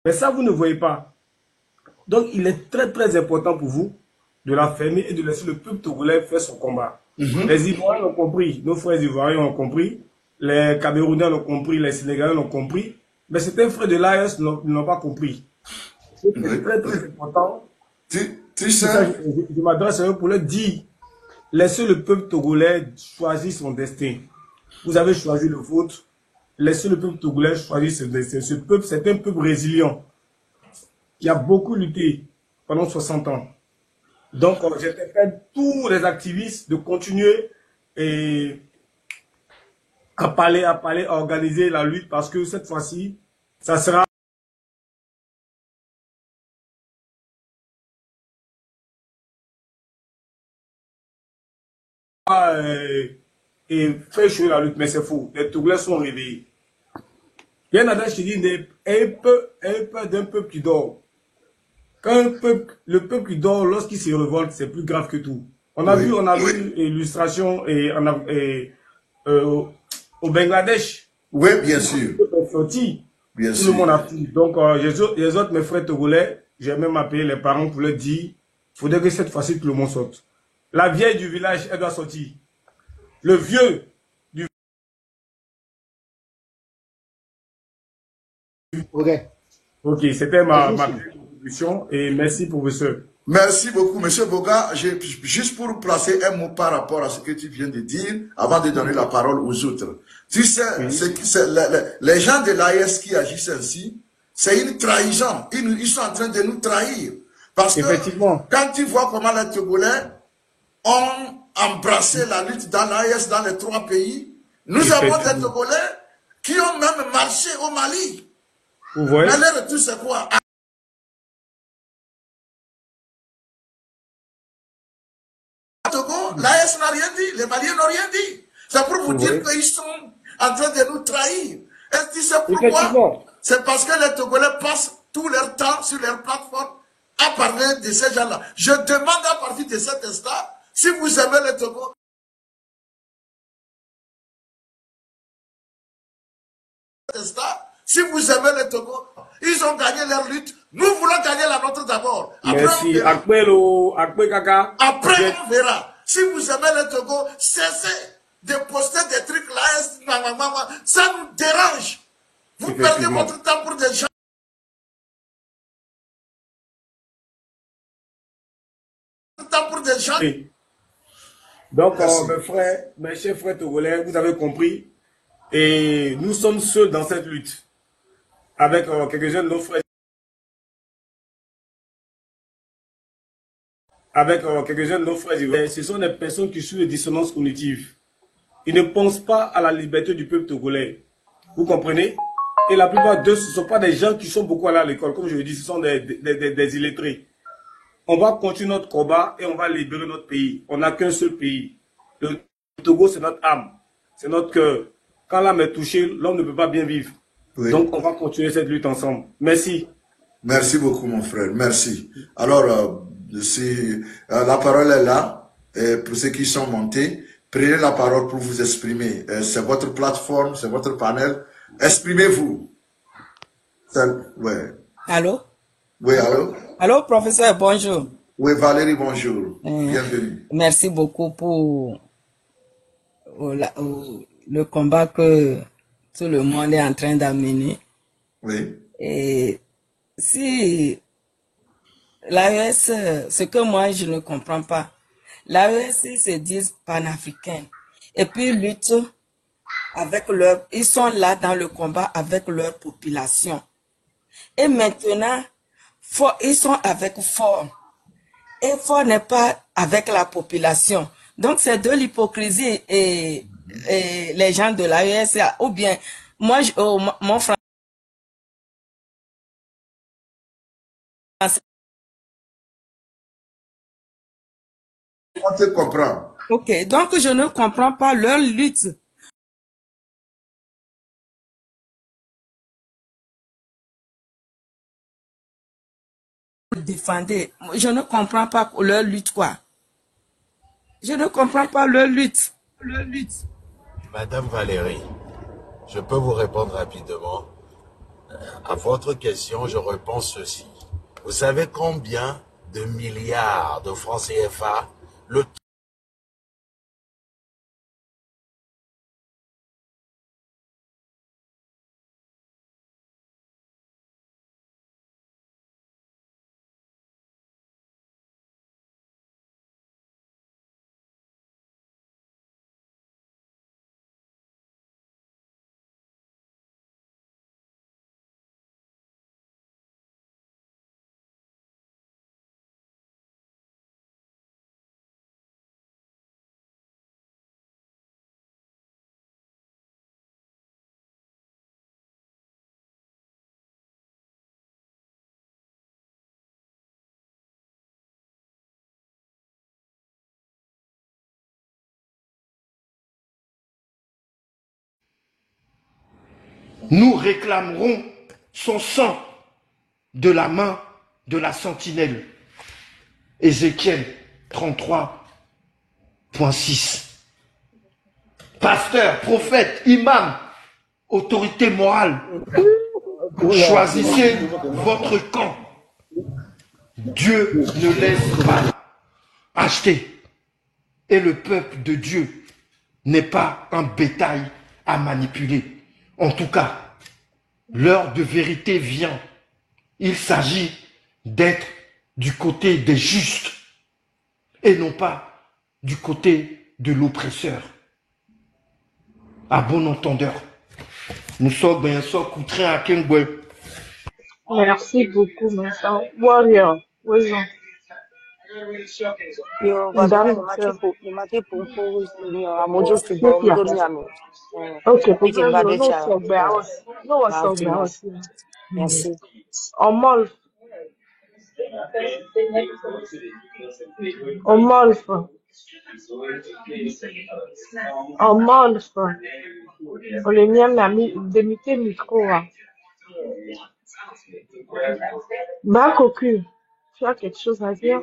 Mais ça, vous ne voyez pas. Donc, il est très, très important pour vous de la fermer et de laisser le peuple togolais faire son combat. Les Ivoiriens l'ont compris, nos frères Ivoiriens l'ont compris, les Camerounais l'ont compris, les Sénégalais l'ont compris, mais certains frères de l'AES n'ont pas compris. C'est très, très important. Tu sais, je m'adresse à eux pour leur dire, laissez le peuple togolais choisir son destin. Vous avez choisi le vôtre, laissez le peuple togolais choisir son destin. Ce peuple, c'est un peuple résilient qui a beaucoup lutté pendant 60 ans. Donc, j'interpelle tous les activistes de continuer et à parler, à organiser la lutte parce que cette fois-ci, ça sera et faire échouer la lutte, mais c'est faux. Les Togolais sont réveillés. Il y a un adage qui dit un peu d'un peuple qui dort. Quand le peuple qui dort, lorsqu'il se révolte, c'est plus grave que tout. On a vu l'illustration au Bangladesh. Oui, bien sûr. Sorti, Bien tout sûr. le monde a pris. Donc, les autres, mes frères togolais, j'ai même appelé les parents pour leur dire, il faudrait que cette fois-ci, tout le monde sorte. La vieille du village, elle doit sortir. Le vieux du Ok. Ok, c'était ma contribution et merci professeur. Merci beaucoup, Monsieur Boga. Juste pour placer un mot par rapport à ce que tu viens de dire, avant de donner la parole aux autres. Tu sais, les gens de l'AES qui agissent ainsi, c'est une trahison. Ils sont en train de nous trahir. Parce que quand tu vois comment les Togolais ont embrassé la lutte dans l'AES dans les 3 pays, nous avons des Togolais qui ont même marché au Mali. Vous voyez? Mais le retour, c'est quoi? Togo, l'AS n'a rien dit, les Maliens n'ont rien dit. C'est pour vous dire qu'ils sont en train de nous trahir. Et tu sais pourquoi? C'est parce que les Togolais passent tout leur temps sur leur plateforme à parler de ces gens-là. Je demande à partir de cet instant, si vous aimez le Togo, si vous aimez le Togo, ils ont gagné leur lutte. Nous voulons gagner la nôtre d'abord. Merci. Après, on verra. Si vous aimez le Togo, cessez de poster des trucs là. Ça nous dérange. Vous perdez votre temps pour des gens. Donc, mes chers frères togolais, vous avez compris. Et nous sommes seuls dans cette lutte. Avec quelques-uns de nos frères. Ce sont des personnes qui sont des dissonances cognitives. Ils ne pensent pas à la liberté du peuple togolais. Vous comprenez? Et la plupart d'eux, ce ne sont pas des gens qui sont beaucoup allés à l'école. Comme je le dis, ce sont des illettrés. On va continuer notre combat et on va libérer notre pays. On n'a qu'un seul pays. Le Togo, c'est notre âme. C'est notre cœur. Quand l'âme est touchée, l'homme ne peut pas bien vivre. Oui. Donc, on va continuer cette lutte ensemble. Merci. Merci beaucoup, mon frère. Merci. Alors, la parole est là. Et pour ceux qui sont montés, prenez la parole pour vous exprimer. C'est votre plateforme, c'est votre panel. Exprimez-vous. Ouais. Allô? Oui, allô? Allô, professeur, bonjour. Oui, Valérie, bonjour. Bienvenue. Merci beaucoup pour le combat que tout le monde est en train d'amener. Oui. Et si l'AES, ce que moi je ne comprends pas, l'AES, ils se disent panafricains et puis luttent avec ils sont là dans le combat avec leur population. Et maintenant, ils sont avec Fort. Et Fort n'est pas avec la population. Donc c'est de l'hypocrisie et les gens de l'AES, ou bien moi, mon frère. On te comprend. Ok, donc je ne comprends pas leur lutte. Défendez. Je ne comprends pas leur lutte, quoi. Je ne comprends pas leur lutte. Madame Valérie, je peux vous répondre rapidement. À votre question, je réponds ceci. Vous savez combien de milliards de francs CFA le Nous réclamerons son sang de la main de la sentinelle. Ézéchiel 33.6. Pasteur, prophète, imam, autorité morale, choisissez votre camp. Dieu ne laisse pas acheter. Et le peuple de Dieu n'est pas un bétail à manipuler. En tout cas, l'heure de vérité vient. Il s'agit d'être du côté des justes et non pas du côté de l'oppresseur. À bon entendeur. Nous sommes bien sûr coutrés à Kengwe. Merci beaucoup, Vincent. Warrior, Wilson. Yo, Madame, ni maki pour ni amojo sibo mdomi ami. ok, Piki problème, mbade no cha. so house. No one so house. Merci. Omolf. Omolf. Omolf. On le mien m'a mis démité micro. Bakoku, tu as quelque chose à dire?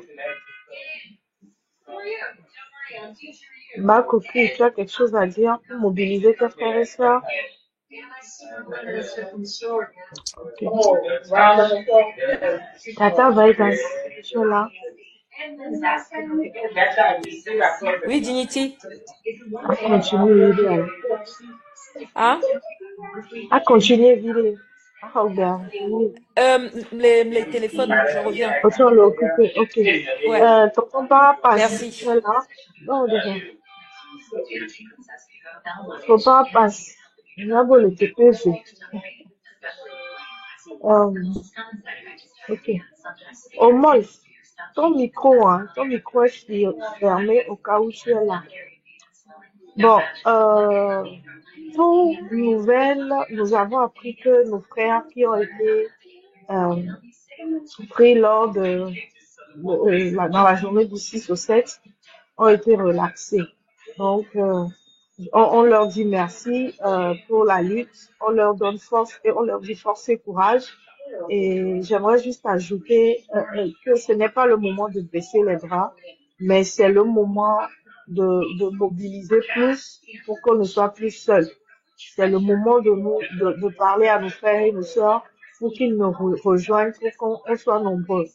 Bakoku, tu as quelque chose à dire pour mobiliser tes frères et sœurs? Ok. Tata Vaigas, tu es là? Oui, Dignity. À continuer vidéo alors. Hein? À continuer vidéo. À regarder. Les téléphones, je reviens. Autant l'occuper, ok. Ouais. Tonton Parapas, Merci. tu es là? Non, déjà. Tonton Parapas, il y a beau le TPG. Ok. Omolf, ton micro est fermé au cas où tu es là. Bon, pour nouvelles, nous avons appris que nos frères qui ont été pris lors dans la journée du 6 au 7 ont été relaxés. Donc, on leur dit merci pour la lutte, on leur donne force et on leur dit force et courage. Et j'aimerais juste ajouter que ce n'est pas le moment de baisser les bras, mais c'est le moment de mobiliser plus pour qu'on ne soit plus seul. C'est le moment de parler à nos frères et nos sœurs pour qu'ils nous rejoignent, pour qu'on soit nombreux.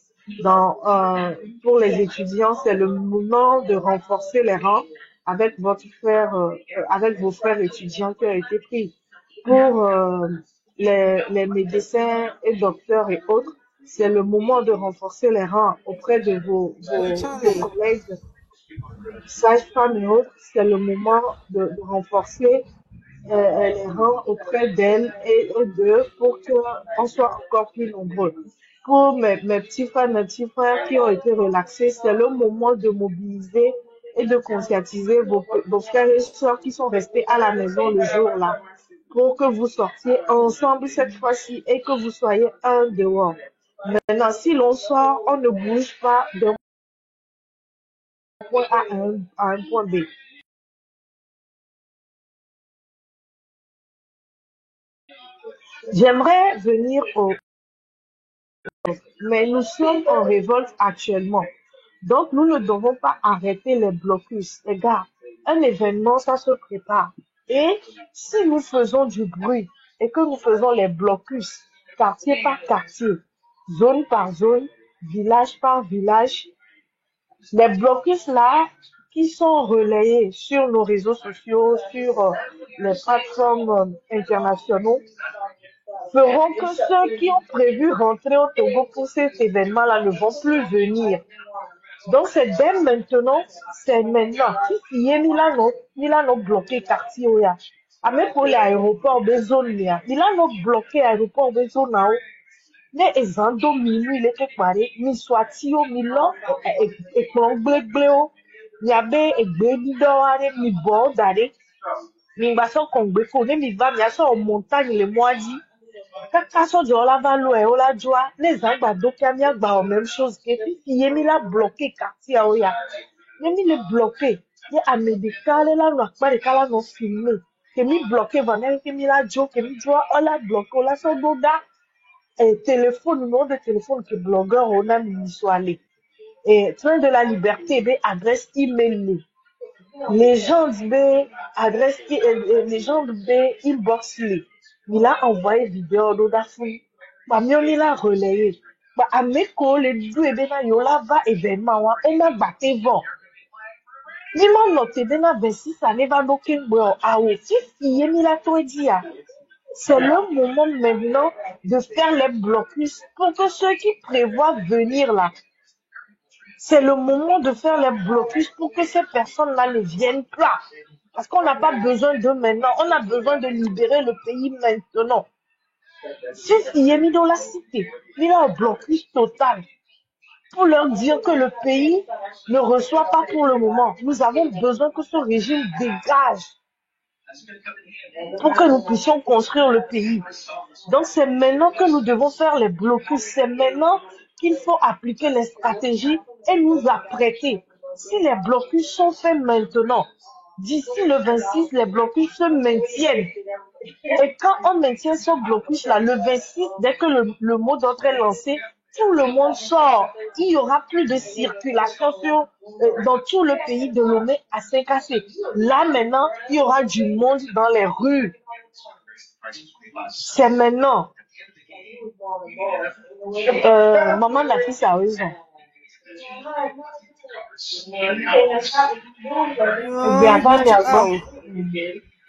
Pour les étudiants, c'est le moment de renforcer les rangs avec avec vos frères étudiants qui ont été pris. Pour les médecins et docteurs et autres, c'est le moment de renforcer les rangs auprès de vos collègues sages-femmes et autres. C'est le moment de renforcer les rangs auprès d'elles et d'eux pour qu'on soit encore plus nombreux. Pour mes petits frères, mes petits frères qui ont été relaxés, c'est le moment de mobiliser et de conscientiser vos frères et sœurs qui sont restés à la maison le jour-là pour que vous sortiez ensemble cette fois-ci et que vous soyez un dehors. Maintenant, si l'on sort, on ne bouge pas d'un point A à un point B. J'aimerais venir mais nous sommes en révolte actuellement. Donc, nous ne devons pas arrêter les blocus. Les gars, un événement, ça se prépare. Et si nous faisons du bruit et que nous faisons les blocus quartier par quartier, zone par zone, village par village. Les blocus là qui sont relayés sur nos réseaux sociaux, sur les plateformes internationaux, feront que ceux qui ont prévu rentrer au Togo pour cet événement-là ne vont plus venir. Donc c'est dès maintenant, c'est maintenant. Si Milano bloqué quartier oya. Ame pour l'aéroport de zone là. Milano bloqué aéroport de zone là. Ne ezando minuit le kekpare, mi swati o mi lo, ekplon gble o. Mi abe egbe didore, mi bo dare. Mi baso kongbe ko, ne mi va mi aso en montagne le moisi. Kaka so de la valo e ola joa, ne zangba dokia mi agba o même chose que si yemi la bloqué quartier oya. Yemi le bloqué. Ye amedikale la no akpare kala no filmer. Que mi bloqué vanel que mi la jo, que mi joa ola bloqué ola so doda. Et téléphone, numéro de téléphone que blogueur on a mis sur aller. Et train de la liberté, adresse email. Légende B, adresse, légende B, inbox li. Il a envoyé vidéo d'Odafou. Bah, mieux il a relayé. Bah, à mes collègues, les deux, yola va événement, on a battu vent. Ni-moi noté, 26 années, va d'aucun bois, ah oui, si, il a tout dit, c'est le moment maintenant de faire les blocus pour que ceux qui prévoient venir là, c'est le moment de faire les blocus pour que ces personnes-là ne viennent pas. Parce qu'on n'a pas besoin d'eux maintenant, on a besoin de libérer le pays maintenant. Si il est mis dans la cité, il a un blocus total pour leur dire que le pays ne reçoit pas pour le moment. Nous avons besoin que ce régime dégage pour que nous puissions construire le pays. Donc c'est maintenant que nous devons faire les blocus, c'est maintenant qu'il faut appliquer les stratégies et nous apprêter. Si les blocus sont faits maintenant, d'ici le 26, les blocus se maintiennent. Et quand on maintient ce blocus-là, le 26, dès que le mot d'ordre est lancé, tout le monde sort. Il n'y aura plus de circulation dans tout le pays de Lomé à Saint-Cassé. Là, maintenant, il y aura du monde dans les rues. C'est maintenant. Maman de la fille, ça a raison.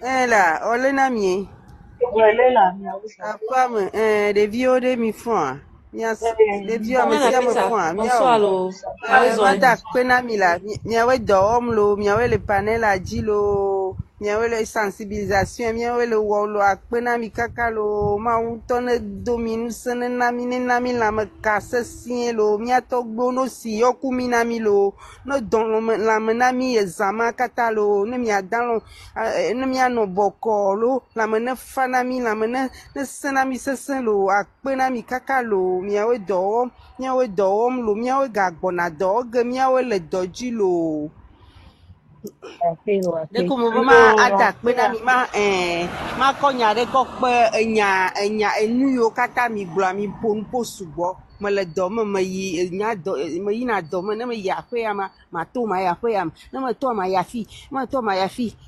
Là, on l'a mis. Après, des vieux de mi fond. Des vieux, mais c'est mon fond. Bonsoir, lo. Madak, penamila. Miawe dorm lo, miawe le panel a dit lo. Miawe le sensibilisation, miawe le wolo a penami kakalo. Ma utone dominu sene nami la me casse sien lo. Miatok bono si yoku minami lo. No don la menami ezama katalo. Ne mia dan ne mia no boko lo. La mene fanami la mene ne senami sesen lo. A penami kakalo. Miawe dorm lo. Miawe gagbona dog. Miawe le doji lo. De como ma attack pena mi ma konya de kokpe enya enu yo kata mi bla mi pon posubo me le do me yi nya do me yi na do me na me ya kwe ama ma to ma ya kwe am na me to ma ya fi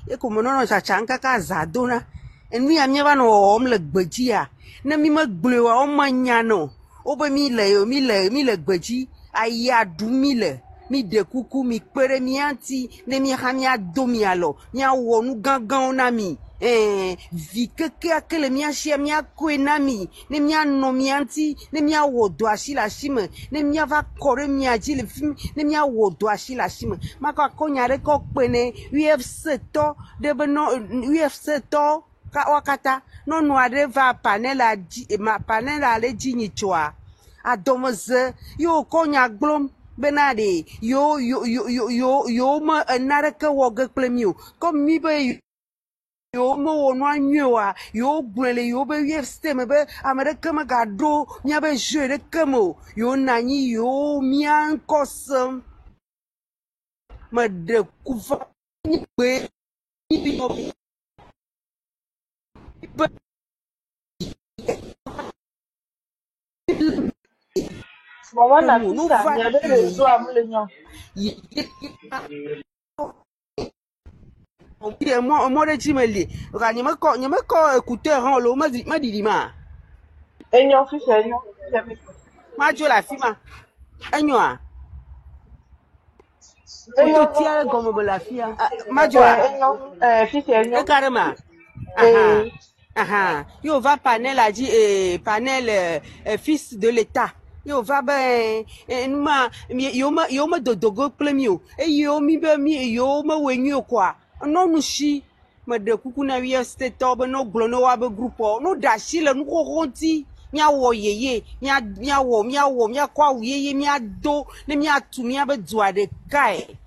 e como no cha chanka ka zadona enu ya mi ba no om le gbeji a na mi me gble wa o ma nya no o be mi le gbeji aya du mi le mi de kuku mi pere mi anti ne mi hamia domi alo mi awonu gangan na mi vi keke akele mi ashia mi akwe na mi ne mi ano mi anti ne mi awodo ashila shime ne mi ava kore mi ajile film ne mi awodo ashila shime maka konya re ko pene UFC to de beno UFC to ka wakata no no ade va panela le jinyi chwa adomoze yo konya glom benade yo ma anara ka woga plemio comme mi be yo mo no anyoa yo gbele yo be yefste be amerika ma gado nya be jere kamo yo nani yo mi ankosam ma de kufa ni be Maman la fille, ça, il y avait le zoo à Moulignan. Moi de chimeli, ni me ko écouteur en lo ma di ma. Enyo fils enyo. Majo la fima. Enyo. Auto Enyo tia comme la fille. Majo. enyo fils enyo. Carrément. Aha. Eh Aha. Yo va panel a dit panel fils de l'État. Yo va ben ma yo me dodogo plemio. E yo mi be mi yo me wenyo quoi. Non nous chi me de kuku na wi state obe no glo no wa be group no da shi le no ronti. Mia wo yeye, mia wo, mia kwa yeye, mia do, ne mia tu mia be dua de kai.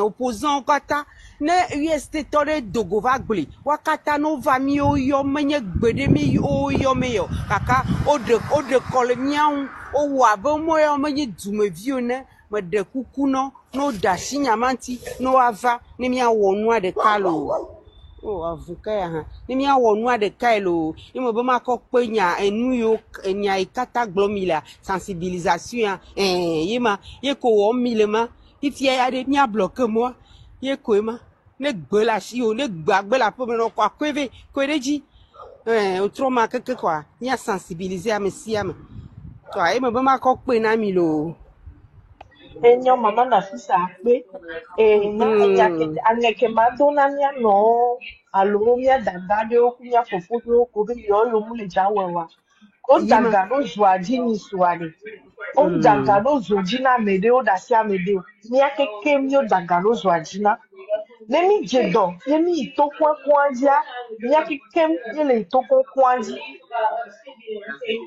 Opposant kata ne UST tore dogo va gbli wakata no va mi o yo menye gbede mi o yo me yo kaka o de kole miaun o wa be mo yo menye dume vi ne me de kuku no da shinyamanti no ava ne mi awo nu de kalo o avuka ya ha ne mi awo nu de kailo imo be ma ko pe nya enu yo nya ikata glomila sensibilisation yema ye ko wo milema ifi ya de mi a bloqué moi ye ko ma ne gbe la si o ne gbagbe la po me no kwa kweve ko deji autrement que quoi ni a sensibiliser à monsieur am toi e me be ma ko pe na mi lo enyo mama na fils akpe. Na enya ke aneke madona mia no. Alo mia dada de oku mia fofo de oku be yo lo mu le jawewa. O yima daga no zuaji ni suade. O daga no zojina mede o dasi amede. Mia keke mi o daga no zuajina. Nemi jedo, nemi itokwa kwanjia, nyaki kem yele itokwa kwanji.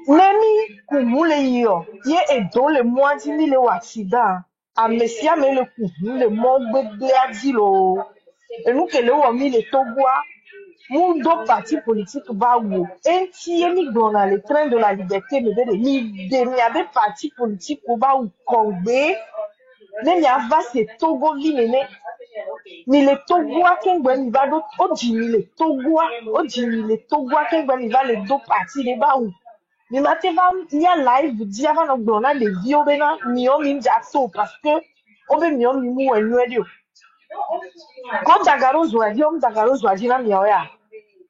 Nemi kumule yo, ye edo le mwanji ni le waksida. Amesia me le kumu le mwogbe adilo. Enu kele wo mi le togwa. Mundo parti politique ba wo. Enti yemi dans le train de la liberté me de mi de mi abe parti politique ba ou kongbe. Ne mi ava se Togo vi nene. Ni le Togoa kengbe ni va do oji ni le Togoa oji ni le Togoa kengbe ni va le do parti le ba ou. Ni mate va ni a live di avant no gbona le vi obena mi o mi jato parce que obe mi o mi mu enu edio. Ko dagaro zo adi o dagaro zo adi na mi o ya.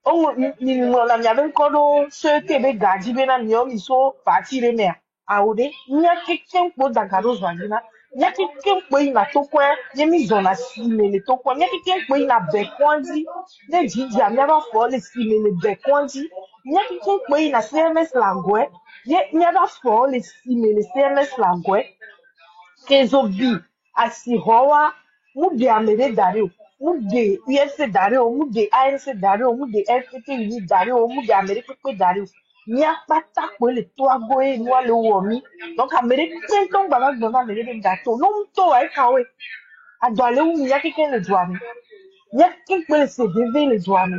O ni mo na mi aben kodo se tebe gaji be na mi o mi so parti le me. Aode ni a keken po dagaro zo adi na nya keke kpo ina tokwe ye mi zona simele tokwe nya keke kpo ina bekwanzi ne jiji amia ba fo le simele bekwanzi nya keke kpo ina CMS langwe ye nya ba fo le simele CMS langwe kezobi asihowa mude amere dario mude UFC dario mude ANC dario mude FPT uni dario mude amere pepe dario nya pata ko le to ago e no le wo mi donc amere pepe ton baba gbona amere de dato no to ai kawe ado ale wu nya keke le duami nya keke le se deve le duami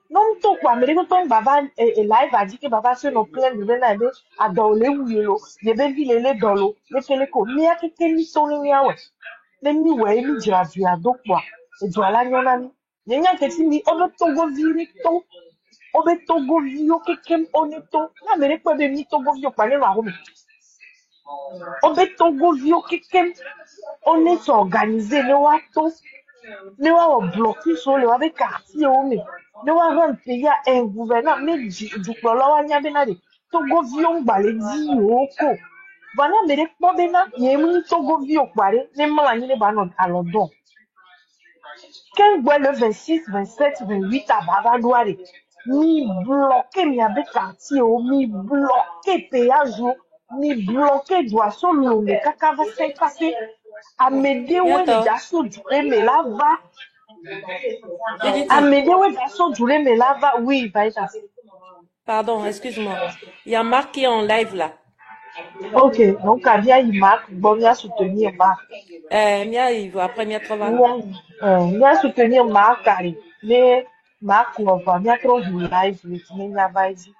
non to kwa amere ko ton baba live adi ke baba se no plan de na de ado le wu yelo ye be vi le dolo le kele ko nya keke ni to ni yawe le mi we mi jira vi ado kwa e do ala nyona ni nya keke ni odo togo vi to obe togo vio kekem oneto na mere pe be mi togo vio pa le wa home obe togo vio kekem oneto organisé le wa to le wa bloquer sur le wa be quartier home le wa run pays un gouverneur me du polo wa nya be na de togo vio ngba le di oko bana mere po be na ye mi togo vio pare ne mala ni le ba no à London. Quand voit le 26, 27, 28 à Bavadoire, mi bloqué mi abe quartier, mi bloqué péage, mi bloqué doisson l'homme, kaka va se passer. À m'aider ouais le Bientôt. jasso duré mais là va. À Trinity. m'aider ouais jasso duré mais là va. Oui, va être assez. Pardon, excuse-moi. Il y a Marc qui est en live là. Ok, donc à bien il marque, bon, il a soutenir Marc. Mia, après Mia Trova. Il a soutenir Marc, allez. Mais Marc, on va bien trop jouer live, le tine, il y a pas ici.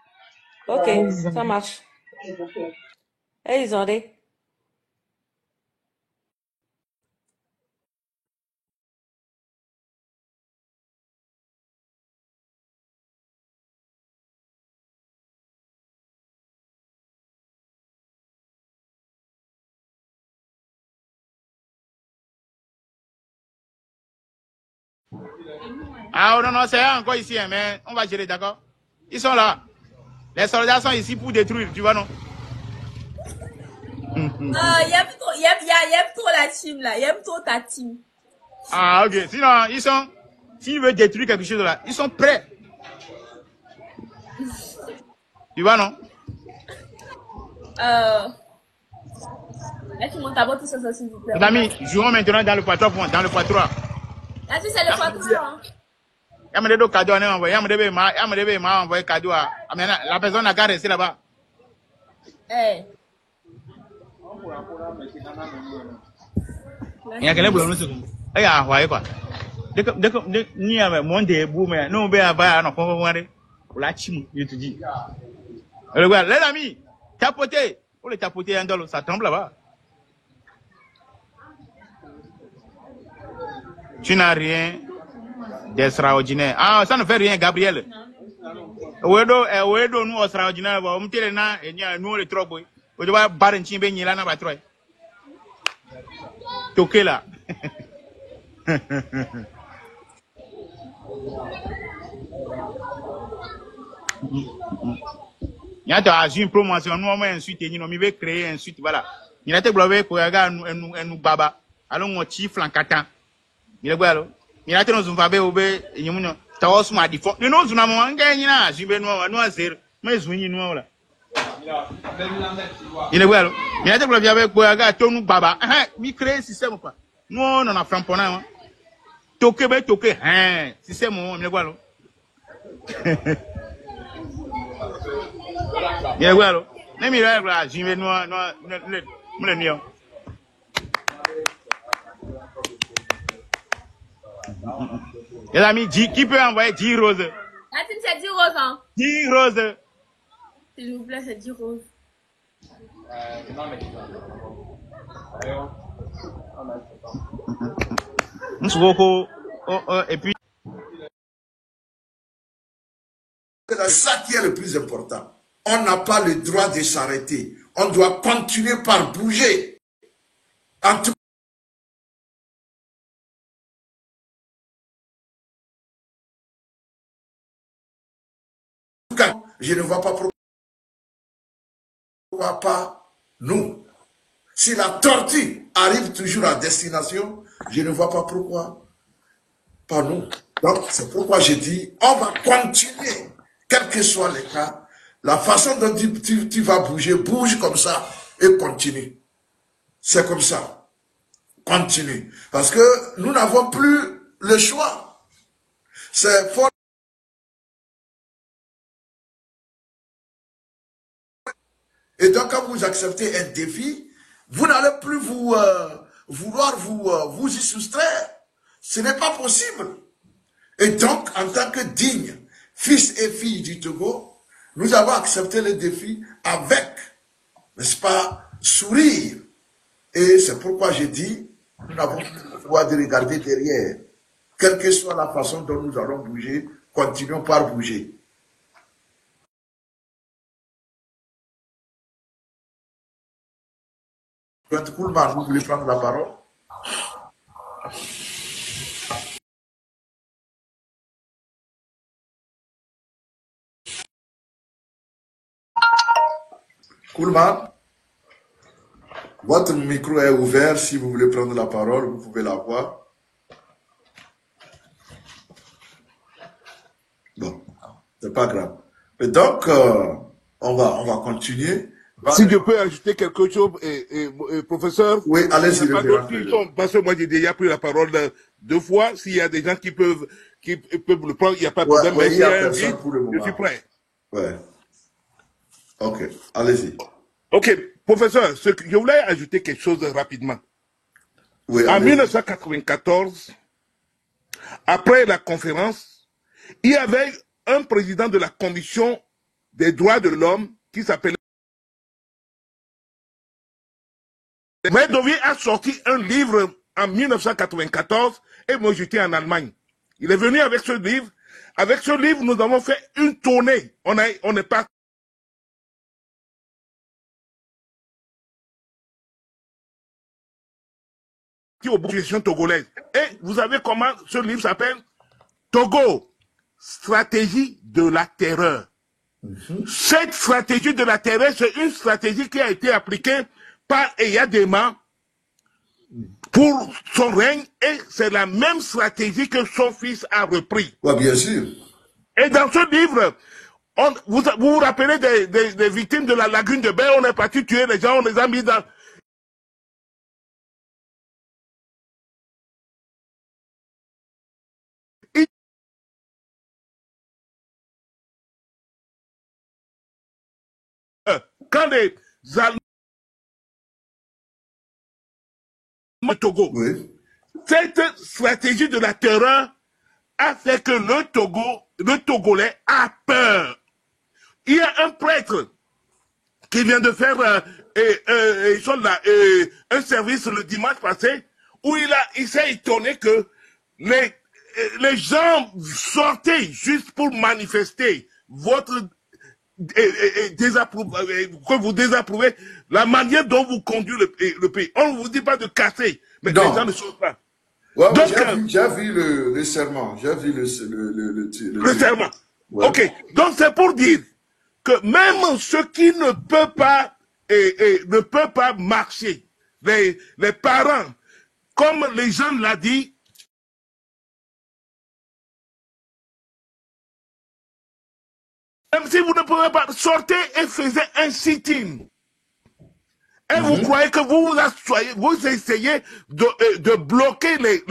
Ok, ça marche. Hey, ils ont des. Ah non, non, c'est eux encore ici, hein, mais on va gérer, d'accord? Ils sont là. Les soldats sont ici pour détruire, tu vois, non? Il aime trop la team, là. Il aime trop ta team. Ah, ok. Sinon, ils sont... S'ils veulent détruire quelque chose là, ils sont prêts. Tu vois, non? Là, tu montes à tout ça, s'il vous plaît. Mes amis, jouons maintenant dans le x3. Dans le x3. Là, tu sais le x3, hein? Il y a des cadeaux à envoyer. Il y a envoyé cadeau à... La personne n'a qu'à rester là-bas. Eh. Il y a quelqu'un pour le second. Il y a envoyé quoi? Dès que ni avec mon début, mais nous, on va avoir un enfant, on l'a chimé, je te dis. Regarde, les amis, tapoter. Pour les tapoter un dollar, ça tombe là-bas. Tu n'as rien d'extraordinaire. Ah, ça ne fait rien, Gabriel. Wedo, nous, extraordinaire, on me tire là, et nous, les trop, boy. On doit barrer un chimbe, il y a là, n'a pas trop. Toqué là. Il y a une promotion, nous, on va ensuite, on va créer un suite, voilà. Il y a des bloqués pour regarder nous, baba. Alors, on chiffre en 4 ans. Il y a des il y a des gens qui vont faire des choses. Tawa suma di fo. Nous zuna mo anga nyina jibe no azer. Mais zunyi no la. Il est well. Il y a des gens qui avaient boyaga tonu baba. Mi créer système quoi. Nous on a framponnant. Toke be toke système mo mi well. Il est well. Ne mi ra jibe no le nion. Les amis, qui peut envoyer 10 roses? La team, c'est 10 roses, hein? 10 roses. S'il vous plaît, c'est 10 roses. Et puis... C'est ça qui est le plus important. On n'a pas le droit de s'arrêter. On doit continuer par bouger. En tout cas, je ne vois pas pourquoi pas nous. Si la tortue arrive toujours à destination, je ne vois pas pourquoi pas nous. Donc, c'est pourquoi je dis, on va continuer, quel que soit le cas. La façon dont tu vas bouger, bouge comme ça et continue. C'est comme ça. Continue. Parce que nous n'avons plus le choix. C'est fort. Et donc, quand vous acceptez un défi, vous n'allez plus vouloir vous y soustraire. Ce n'est pas possible. Et donc, en tant que digne fils et filles du Togo, nous avons accepté le défi avec, n'est-ce pas, sourire. Et c'est pourquoi je dis, nous n'avons plus le droit de regarder derrière. Quelle que soit la façon dont nous allons bouger, continuons par bouger. Quand Koulman, vous voulez prendre la parole? Koulman, votre micro est ouvert. Si vous voulez prendre la parole, vous pouvez l'avoir. Bon, c'est pas grave. Et donc, on va continuer. Si je peux ajouter quelque chose, professeur. Oui, allez-y. Parce que moi, j'ai déjà pris la parole 2 fois. S'il y a des gens qui peuvent le prendre, il n'y a pas de problème. Ouais, il y a personne pour le moment. Je suis prêt. Ouais. Ok, allez-y. Ok, professeur, je voulais ajouter quelque chose rapidement. Oui, en 1994, après la conférence, il y avait un président de la Commission des droits de l'homme qui s'appelait Medovi a sorti un livre en 1994 et moi j'étais en Allemagne. Il est venu avec ce livre. Avec ce livre, nous avons fait une tournée. On est parti aux populations togolaises. Et vous savez comment ce livre s'appelle? Togo, stratégie de la terreur. Cette stratégie de la terreur, c'est une stratégie qui a été appliquée par Eyadema pour son règne et c'est la même stratégie que son fils a repris. Ouais, bien sûr. Et dans ce livre, vous vous rappelez des victimes de la lagune de Baie, on est parti tuer les gens, on les a mis dans... Quand les Allemands Togo, cette stratégie de la terreur a fait que le Togolais a peur. Il y a un prêtre qui vient de faire un service le dimanche passé où il s'est étonné que les gens sortaient juste pour manifester votre que vous désapprouvez la manière dont vous conduisez le pays. On ne vous dit pas de casser, mais les gens ne sortent pas. Ouais, j'ai vu le serment. J'ai vu le serment. Ouais. Ok. Donc c'est pour dire que même ceux qui ne peuvent pas marcher, les parents, comme les gens l'ont dit, même si vous ne pouvez pas, sortez et faisiez un sit-in. Et vous croyez que vous essayez de bloquer les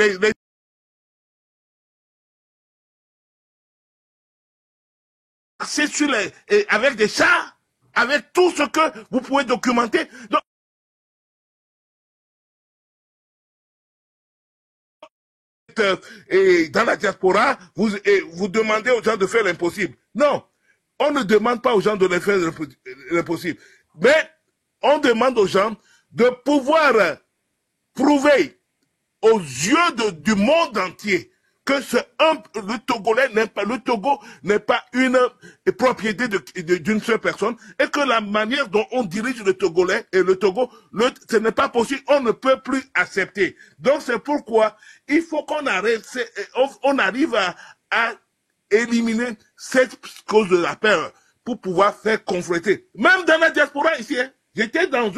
avec des chars, avec tout ce que vous pouvez documenter. Donc, et dans la diaspora, vous demandez aux gens de faire l'impossible. Non, on ne demande pas aux gens de faire l'impossible. Mais on demande aux gens de pouvoir prouver aux yeux du monde entier que le Togolais le Togo n'est pas une propriété d'une seule personne et que la manière dont on dirige le Togolais et le Togo, ce n'est pas possible, on ne peut plus accepter. Donc c'est pourquoi il faut qu'on arrive à éliminer cette cause de la peur pour pouvoir faire confronter. Même dans la diaspora ici, j'étais dans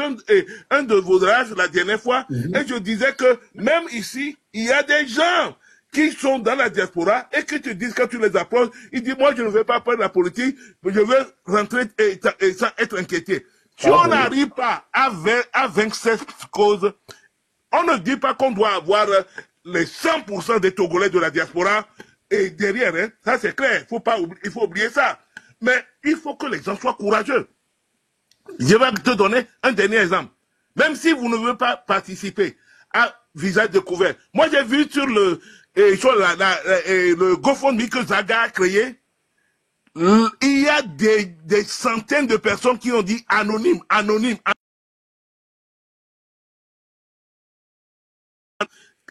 un de vos rages la dernière fois et je disais que même ici, il y a des gens qui sont dans la diaspora et qui te disent quand tu les approches, ils disent moi je ne veux pas faire de la politique, mais je veux rentrer et sans être inquiété. Si on n'arrive pas à vaincre cette cause, on ne dit pas qu'on doit avoir les 100% des Togolais de la diaspora et derrière, hein, ça c'est clair, il faut oublier ça. Mais il faut que les gens soient courageux. Je vais te donner un dernier exemple. Même si vous ne voulez pas participer à visage découvert. Moi, j'ai vu sur le GoFundMe que Zaga a créé, il y a des centaines de personnes qui ont dit anonyme.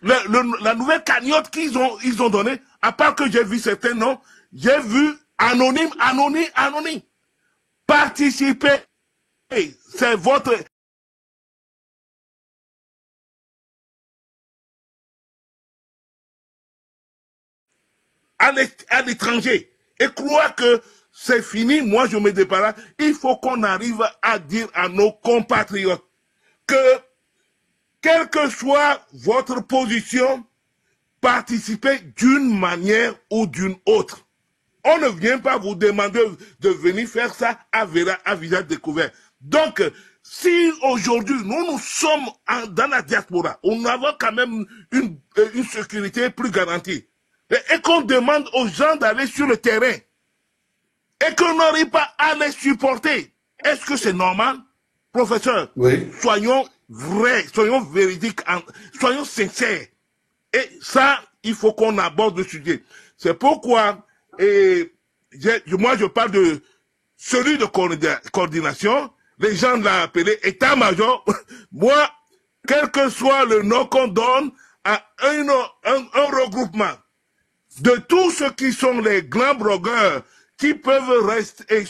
La nouvelle cagnotte qu'ils ont donnée, à part que j'ai vu certains noms, j'ai vu anonyme. Participez. C'est votre... à l'étranger. Et croire que c'est fini, moi je me débarrasse. Il faut qu'on arrive à dire à nos compatriotes que, quelle que soit votre position, participez d'une manière ou d'une autre. On ne vient pas vous demander de venir faire ça à visage découvert. Donc, si aujourd'hui, nous sommes dans la diaspora, on avons quand même une sécurité plus garantie, et qu'on demande aux gens d'aller sur le terrain, et qu'on n'arrive pas à les supporter, est-ce que c'est normal? Professeur, soyons vrais, soyons véridiques, soyons sincères. Et ça, il faut qu'on aborde le sujet. C'est pourquoi, moi je parle de celui de coordination, les gens l'ont appelé état-major. Moi, quel que soit le nom qu'on donne à un regroupement de tous ceux qui sont les grands blogueurs qui peuvent rester et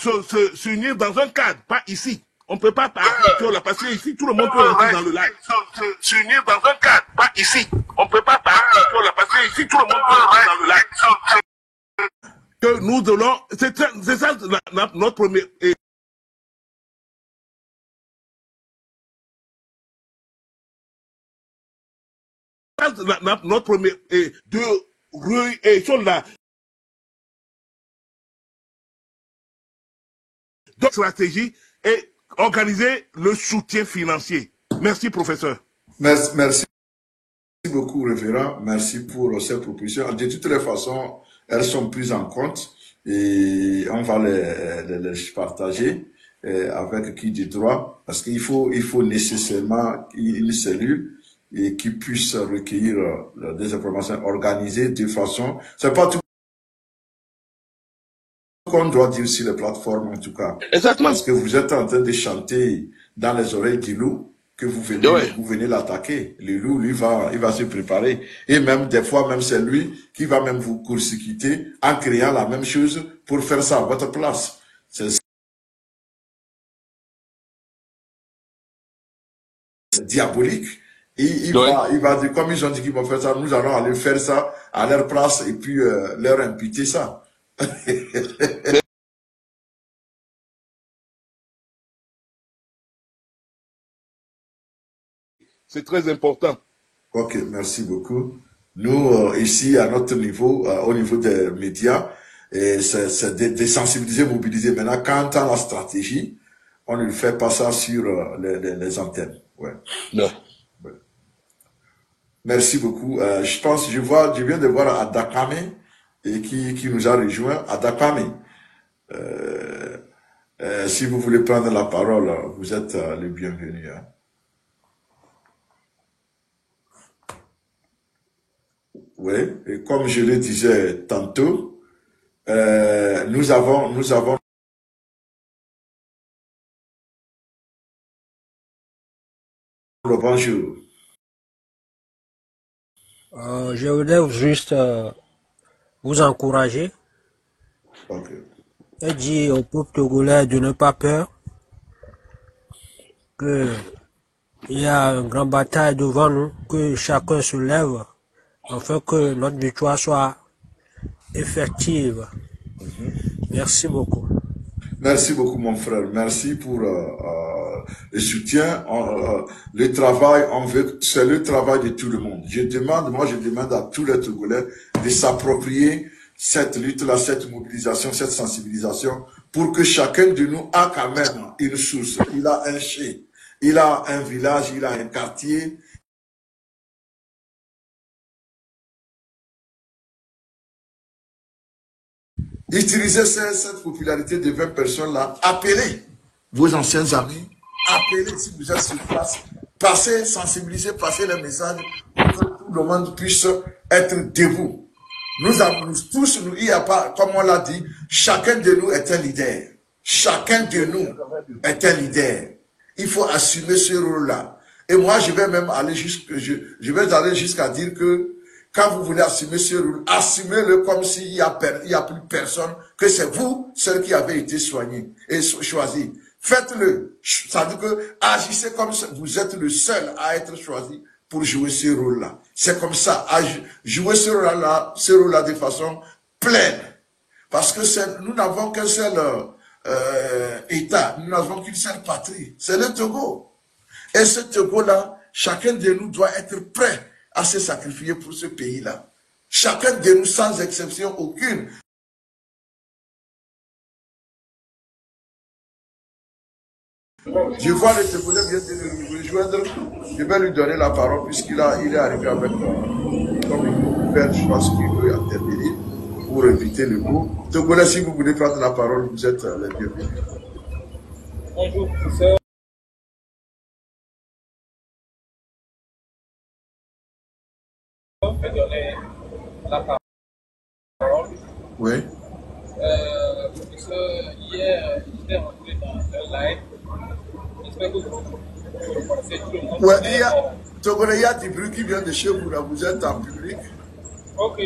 s'unir dans un cadre, pas ici. On ne peut pas partir là, parce que ici, tout le monde peut rentrer dans le live. S'unir dans un cadre, pas ici. On ne peut pas partir là, parce que ici, tout le monde peut rentrer dans le live. que nous allons... C'est ça notre premier... Notre premier... chose là... Notre stratégie est organiser le soutien financier. Merci, professeur. Merci beaucoup, révérend. Merci pour ces propositions. De toutes les façons, elles sont prises en compte et on va les partager avec qui du droit, parce qu'il faut nécessairement une cellule et qui puisse recueillir des informations organisées de façon... C'est pas tout qu'on doit dire sur les plateformes, en tout cas. Exactement. Parce que vous êtes en train de chanter dans les oreilles du loup, que vous venez l'attaquer. Le loup, lui, il va se préparer. Et même, des fois, même c'est lui qui va même vous court-circuiter en créant la même chose pour faire ça à votre place. C'est diabolique. Et il va dire, comme ils ont dit qu'ils vont faire ça, nous allons aller faire ça à leur place et puis leur imputer ça. C'est très important. Ok, merci beaucoup. Nous, ici, à notre niveau, au niveau des médias, c'est de sensibiliser, mobiliser. Maintenant, quant à la stratégie, on ne fait pas ça sur les antennes. Ouais. Non. Ouais. Merci beaucoup. Je viens de voir Adakame et qui nous a rejoint. Adakame, si vous voulez prendre la parole, vous êtes le bienvenu. Hein. Oui, et comme je le disais tantôt, nous avons le bonjour. Je voudrais juste vous encourager et dire au peuple togolais de ne pas peur, qu'il y a une grande bataille devant nous, que chacun se lève afin que notre victoire soit effective. Merci beaucoup. Merci beaucoup, mon frère. Merci pour le soutien. Le travail, c'est le travail de tout le monde. Je demande à tous les Togolais de s'approprier cette lutte-là, cette mobilisation, cette sensibilisation, pour que chacun de nous a quand même une source. Il a un chez, il a un village, il a un quartier. Utilisez cette popularité de 20 personnes-là. Appelez vos anciens amis. Appelez si vous êtes sur place. Passez, sensibilisez, passez les messages pour que tout le monde puisse être debout. Nous avons tous, il n'y a pas, comme on l'a dit, chacun de nous est un leader. Chacun de nous est un leader. Il faut assumer ce rôle-là. Et moi, je vais même aller jusqu'à dire que quand vous voulez assumer ce rôle, assumez-le comme s'il n'y a plus personne, que c'est vous, ceux qui avez été soignés et choisis. Faites-le. Ça veut dire que agissez comme vous êtes le seul à être choisi pour jouer ce rôle-là. C'est comme ça, jouer ce rôle-là de façon pleine. Parce que nous n'avons qu'un seul État, nous n'avons qu'une seule patrie. C'est le Togo. Et ce Togo-là, chacun de nous doit être prêt à se sacrifier pour ce pays-là. Chacun de nous, sans exception aucune. Je vois le Togolais vient de nous rejoindre. Je vais lui donner la parole puisqu'il est arrivé avec comme une père, je pense qu'il veut intervenir pour éviter le coup. Togolais, si vous voulez prendre la parole, vous êtes les bienvenus. Bonjour, professeur. Je vais donner la parole. Oui. Professeur, hier, j'étais rentré dans un live. J'espère que vous connaissez tout le monde. Ouais, Togolais, il y a du bruit qui vient de chez vous, là. Vous êtes en public. Ok.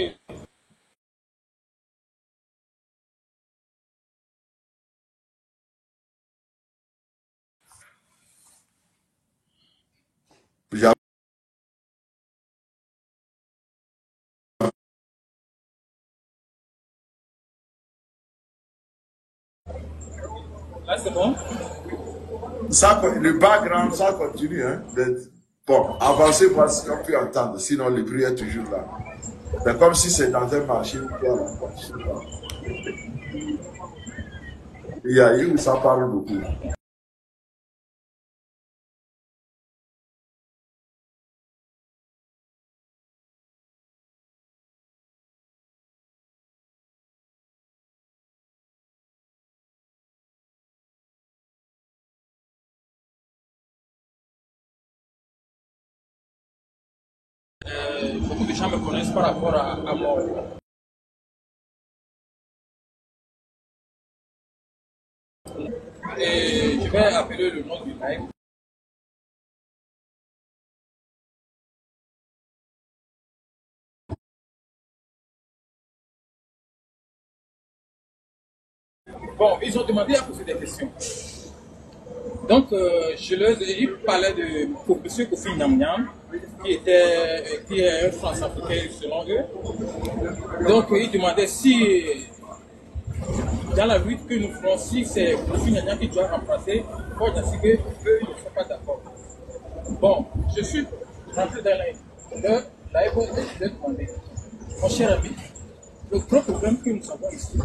Là, c'est bon. Ça, le background, ça continue. Hein. Bon, avancez, voir si on peut entendre. Sinon, le bruit est toujours là. C'est comme si c'est dans un marché. Il y a eu où ça parle beaucoup. Beaucoup de gens me connaissent par rapport à moi. Et je vais appeler le nom du live. Bon, ils ont demandé à poser des questions. Donc, ils parlaient de M. Kofi Nnamdi, qui est un France-africain selon eux. Donc, ils demandaient si, dans la lutte que nous ferons, si c'est Kofi Nnamdi qui doit remplacer Paul Nassibé, eux, ils ne sont pas d'accord. Bon, je suis rentré dans la EPO et je vais demander, mon cher ami, le gros problème que nous avons ici,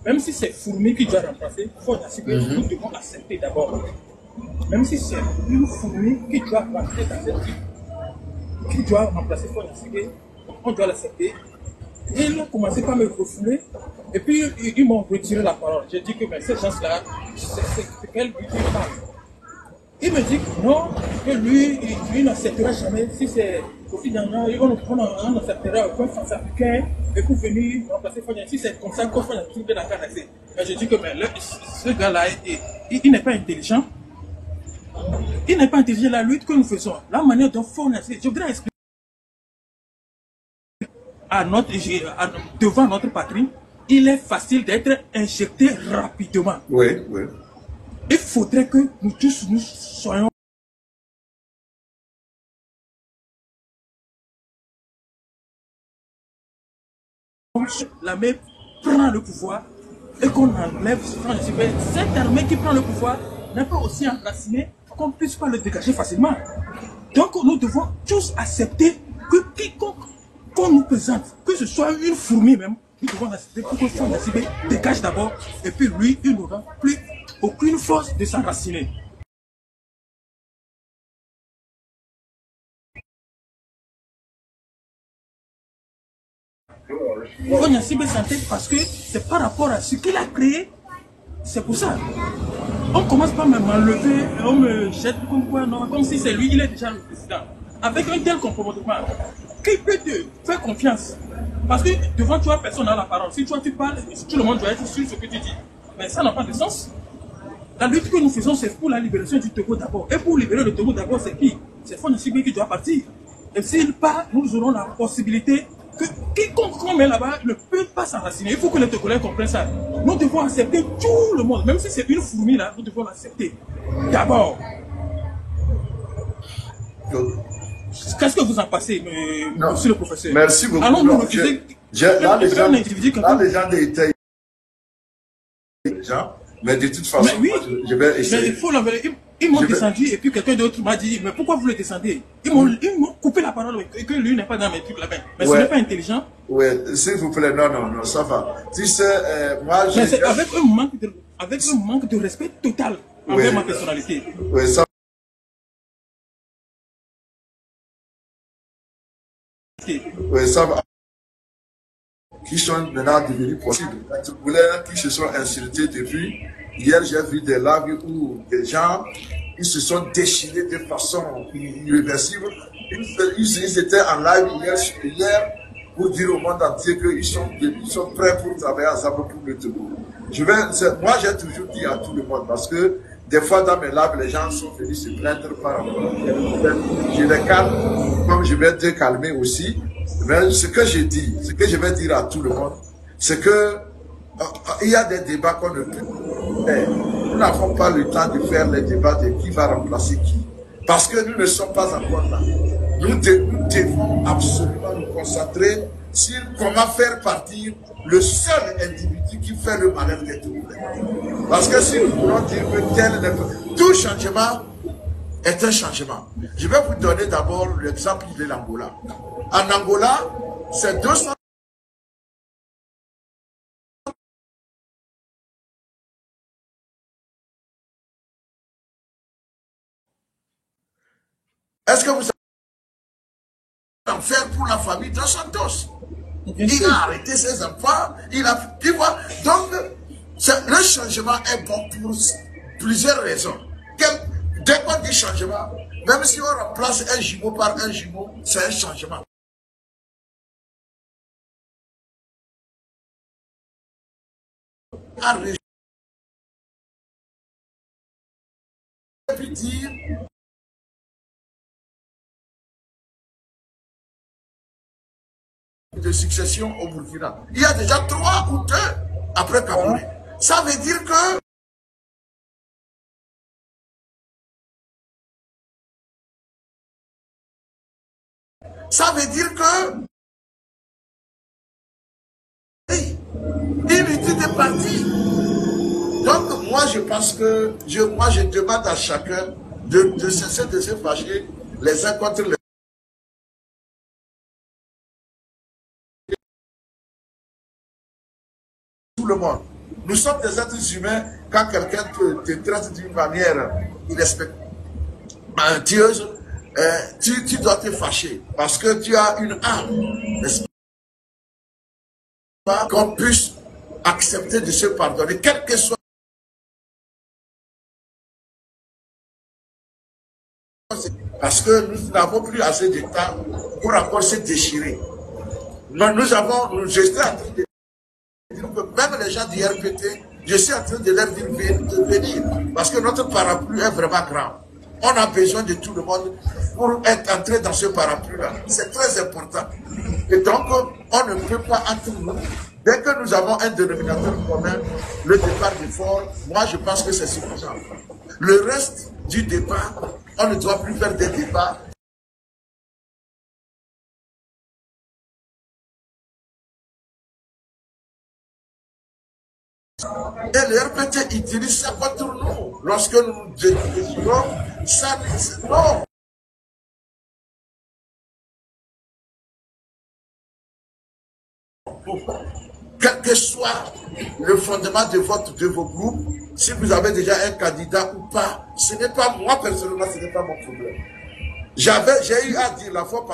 même si c'est Fourmi qui doit remplacer Paul Nassibé, nous devons accepter d'abord. Même si c'est une fourmi qui doit rentrer dans cette équipe, qui doit remplacer Paul Nassibé, on doit l'accepter. Et ils ont commencé par me refouler, et puis ils m'ont retiré la parole. J'ai dit que mais ces gens-là, c'est quel but ils parlent. Il me dit que non, que lui n'acceptera jamais, si c'est Kofi Nnamdi, on n'acceptera aucun France-africain et pour venir remplacer Paul Nassibé. Si c'est comme ça, Kofi Nnamdi n'a qu'à rester. Mais je dis que mais ce gars-là, il n'est pas intelligent. Il n'est pas intelligent la lutte que nous faisons. La manière dont Paul Nassibé, je voudrais expliquer devant notre patrie, il est facile d'être injecté rapidement. Oui, oui. Il faudrait que nous tous nous soyons l'armée prend le pouvoir et qu'on enlève Paul Nassibé. Cette armée qui prend le pouvoir n'est pas aussi enracinée qu'on ne puisse pas le dégager facilement. Donc nous devons tous accepter que quiconque qu'on nous présente, que ce soit une fourmi même, nous devons accepter pour que Paul Nassibé dégage d'abord et puis lui, il n'aura plus aucune force de s'enraciner. Paul Nassibé s'entête parce que c'est par rapport à ce qu'il a créé, c'est pour ça. On commence par m'enlever, on me jette comme quoi, non, comme si c'est lui, il est déjà le président. Avec un tel comportement, qui peut te faire confiance? Parce que devant toi, personne n'a la parole. Si toi tu parles, tout le monde doit être sûr de ce que tu dis. Mais ça n'a pas de sens. La lutte que nous faisons, c'est pour la libération du Togo d'abord. Et pour libérer le Togo d'abord, c'est qui? C'est Paul Nassibé qui doit partir. Et s'il part, nous aurons la possibilité que quiconque qu'on met là-bas ne peut pas s'enraciner. Il faut que les Togolais comprennent ça. Nous devons accepter tout le monde. Même si c'est une fourmi là, nous devons l'accepter. D'abord. Qu'est-ce que vous en pensez, monsieur le professeur? Merci beaucoup. Allons nous refuser. Là, les gens étaient déjà, mais de toute façon, oui, je vais essayer. Mais il faut ils m'ont descendu et puis quelqu'un d'autre m'a dit, mais pourquoi vous le descendez? Ils m'ont coupé la parole et que lui n'est pas dans mes trucs là-bas. Mais ce n'est pas intelligent. Oui, s'il vous plaît, non, ça va. Tu sais, moi, mais c'est avec un manque de respect total envers ma personnalité. Oui, ça. Oui, ça va. Qui sont maintenant devenus possibles. Les Togolais qui se sont insultés depuis. Hier, j'ai vu des lives où des gens ils se sont déchirés de façon irréversible. Ils étaient en live hier pour dire au monde entier qu'ils sont prêts pour travailler ensemble pour le Togo. Moi, j'ai toujours dit à tout le monde parce que des fois dans mes lives, les gens sont venus se plaindre par rapport à je les calme, comme je vais te calmer aussi. Mais ce que je dis, ce que je vais dire à tout le monde, c'est que il y a des débats qu'on ne peut pas faire. Nous n'avons pas le temps de faire les débats de qui va remplacer qui. Parce que nous ne sommes pas encore là. Nous devons absolument nous concentrer sur comment faire partir le seul individu qui fait le malheur des Togolais. Parce que si nous voulons dire que tel n'est pas... Tout changement est un changement. Je vais vous donner d'abord l'exemple de l'Angola. En Angola, c'est 200... Est-ce que vous savez faire pour la famille de Santos? Il a arrêté ses enfants, tu vois, donc le changement est bon pour plusieurs raisons. Dès qu'on dit changement, même si on remplace un jumeau par un jumeau, c'est un changement. Dire de succession au Burkina. Il y a déjà 3 ou 2 après Kaboulé. Ça veut dire que l'unité des partis. Donc moi je pense que je demande à chacun de cesser de se fâcher les uns contre les autres. Tout le monde. Nous sommes des êtres humains. Quand quelqu'un te traite d'une manière irrespectueuse, tu dois te fâcher parce que tu as une âme, n'est-ce pas? Qu'on puisse accepter de se pardonner, quel que soit. Parce que nous n'avons plus assez de temps pour encore se déchirer. Je suis en train de dire que même les gens du RPT, je suis en train de leur dire de venir. Parce que notre parapluie est vraiment grand. On a besoin de tout le monde pour être entré dans ce parapluie-là. C'est très important. Et donc, on ne peut pas entre nous. Dès que nous avons un dénominateur commun, le départ du fort, moi je pense que c'est suffisant. Le reste du débat, on ne doit plus faire des débats. Et le RPT utilise ça contre nous. Lorsque nous décidons, ça non. Quel que soit le fondement de vos groupes, si vous avez déjà un candidat ou pas, ce n'est pas moi personnellement, ce n'est pas mon problème. J'ai eu à dire la fois